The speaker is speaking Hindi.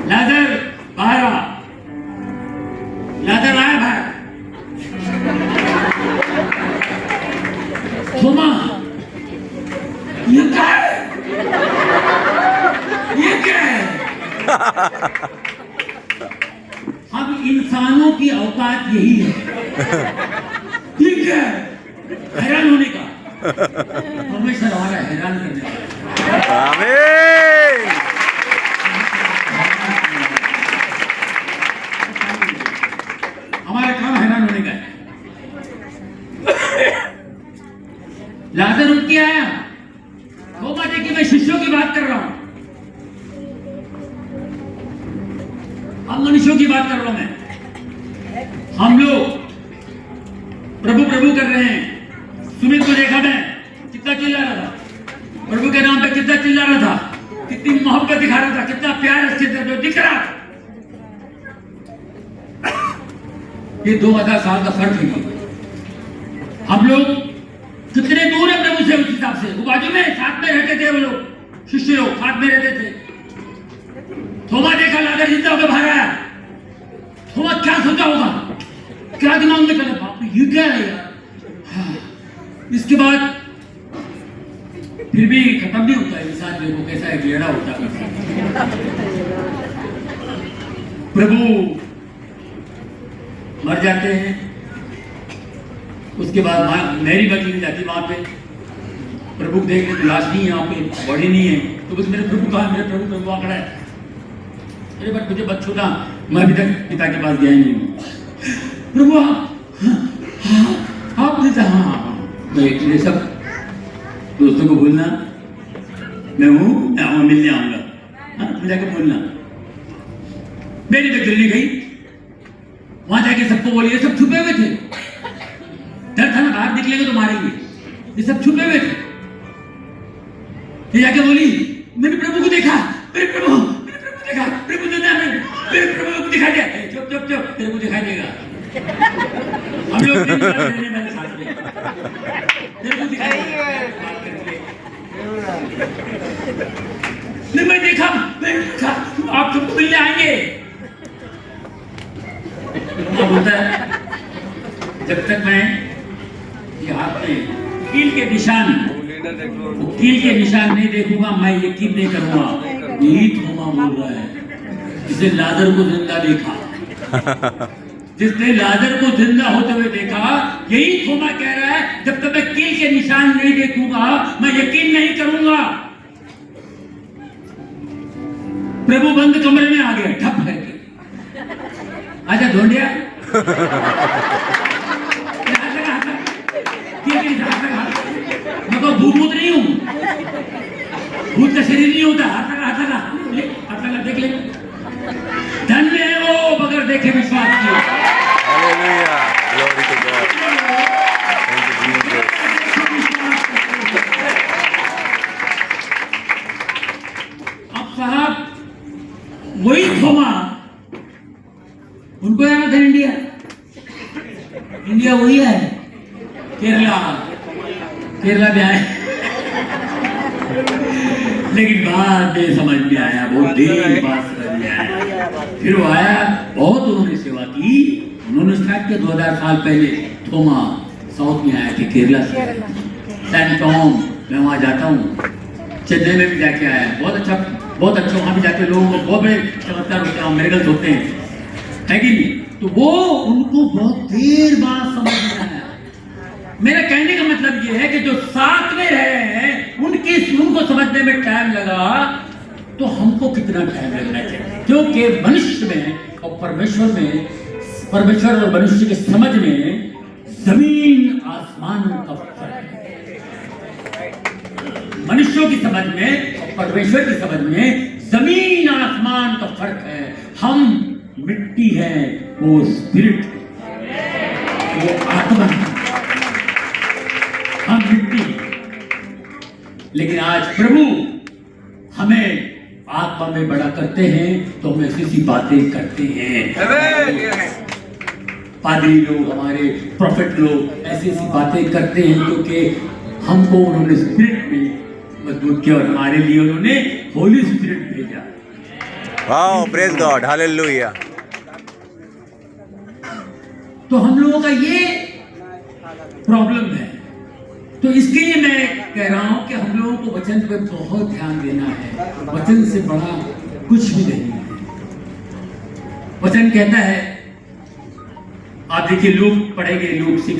लाजर बाहर आ। लाजर आया बाहर। थोमा, ये क्या है? ये क्या है? अब इंसानों की औकात यही है। ठीक है, हैरान होने का। परमेश्वर हमारा हैरान करने का। आमीन। हमारा काम हैरान होने का है। लाजर उठ के आया। थोमा देखिए, मैं शिष्यों की बात कर रहा हूं, हम मनुष्यों की बात कर रहा हूं मैं। हम लोग प्रभु प्रभु कर रहे हैं। सुमित को देखा मैं, कितना चिल्ला रहा था प्रभु के नाम पे, कितना चिल्ला रहा था, कितनी मोहब्बत दिखा रहा था, कितना प्यार उसके अंदर दिख रहा था। ये 2000 साल का फर्क है। हम लोग कितने दूर है प्रभु से उस हिसाब से। वो बाजू में साथ में रहते थे, वो लोग शिष्य लोग साथ में रहते थे। थोमा देखा लाजर जिंदा होकर बाहर आया। थोमा क्या सोचा होगा, क्या दिमाग में चला, बाप रे ये क्या है यार। हाँ। इसके बाद फिर भी खत्म नहीं होता है इंसान, देखो कैसा है, गिरा होता है। प्रभु मर जाते हैं। उसके बाद मैरी बचली जाती वहां पे। प्रभु को देख रहे, लाश नहीं है यहाँ पे, बॉडी नहीं है। तो बस मेरे प्रभु कहा, मेरे प्रभु प्रभु वहां खड़ा है। अरे बट मुझे बच छूटा, मैं अभी तक पिता के पास गया ही नहीं हूँ। प्रभु आपने कहा ये सब दोस्तों को बोलना, मैं हूँ, मैं मिलने आऊंगा, तुम जाके बोलना। मेरी बचली गई, वहां जाके सबको बोलिए। सब छुपे हुए थे, डर था ना बाहर निकलेंगे तो मारेंगे। ये सब छुपे हुए थे। ये जाके बोली, मैंने प्रभु को देखा, मेरे प्रभु देखा, प्रभु ने मेरे प्रभु को दिखा दिया। चुप चुप चुप, तेरे को दिखाई देगा। हम लोग मेरे साथ में तेरे को दिखाई देगा। मैं देखा, आप सबको मिलने आएंगे। क्या बोलता है, जब तक मैं ये हाथ में कील के निशान नहीं देखूंगा, मैं यकीन नहीं करूंगा। यही थोमा बोल रहा है, जिसने लाजर को जिंदा देखा। जिसने लाजर को जिंदा होते हुए देखा, यही थोमा कह रहा है, जब तक मैं कील के निशान नहीं देखूंगा, मैं यकीन नहीं करूंगा। प्रभु बंद कमरे में आ गया, ठप है। आजा ढोंडिया, मैं तो भूत नहीं हूं, भूत का शरीर नहीं होता। हाथ लगा देख ले। धन्य है वो बगैर देखे विश्वास किए। Hallelujah, glory to God, thank you Jesus. अब साहब वही थोमा, उनको याद है इंडिया वही है। केरला में आए, लेकिन बाद में समझ में आया, बहुत देर बाद समझ में आया। फिर वो आया, बहुत उन्होंने सेवा की। उन्होंने स्टार्ट किया 2000 साल पहले। थोमा साउथ में आए थे, केरला से, सैन टॉम। मैं वहाँ जाता हूँ, चेन्नई में भी जाके आया। बहुत अच्छा वहाँ भी जाके लोगों को बहुत बड़े चमत्कार होते हैं, मिरेकल्स होते हैं, है कि नहीं। तो वो उनको बहुत देर बाद समझ में आया। मेरा कहने का मतलब ये है कि जो साथ में रहे, उनको समझने में टाइम लगा, तो हमको कितना टाइम लगना चाहिए। क्योंकि मनुष्य में और परमेश्वर और मनुष्य के समझ में जमीन आसमान का फर्क है। मनुष्यों की समझ में और परमेश्वर की समझ में जमीन आसमान का फर्क है। हम मिट्टी है, वो स्पिरिट है, वो आत्मा है। हम मिट्टी, लेकिन आज प्रभु हमें आत्मा में बड़ा करते हैं, तो हम ऐसी सी बातें करते हैं। पादरी लोग, हमारे प्रोफेट लोग ऐसी बातें करते हैं, क्योंकि हमको उन्होंने स्पिरिट में मजबूत किया और हमारे लिए उन्होंने होली स्पिरिट भेजा। Wow, praise God, hallelujah. तो हम लोगों का ये प्रॉब्लम है। तो इसके लिए मैं कह रहा हूं कि हम लोगों को वचन पे बहुत ध्यान देना है। वचन से बड़ा कुछ भी नहीं है। वचन कहता है, आप देखिए लूक पढ़ेंगे, लूक 6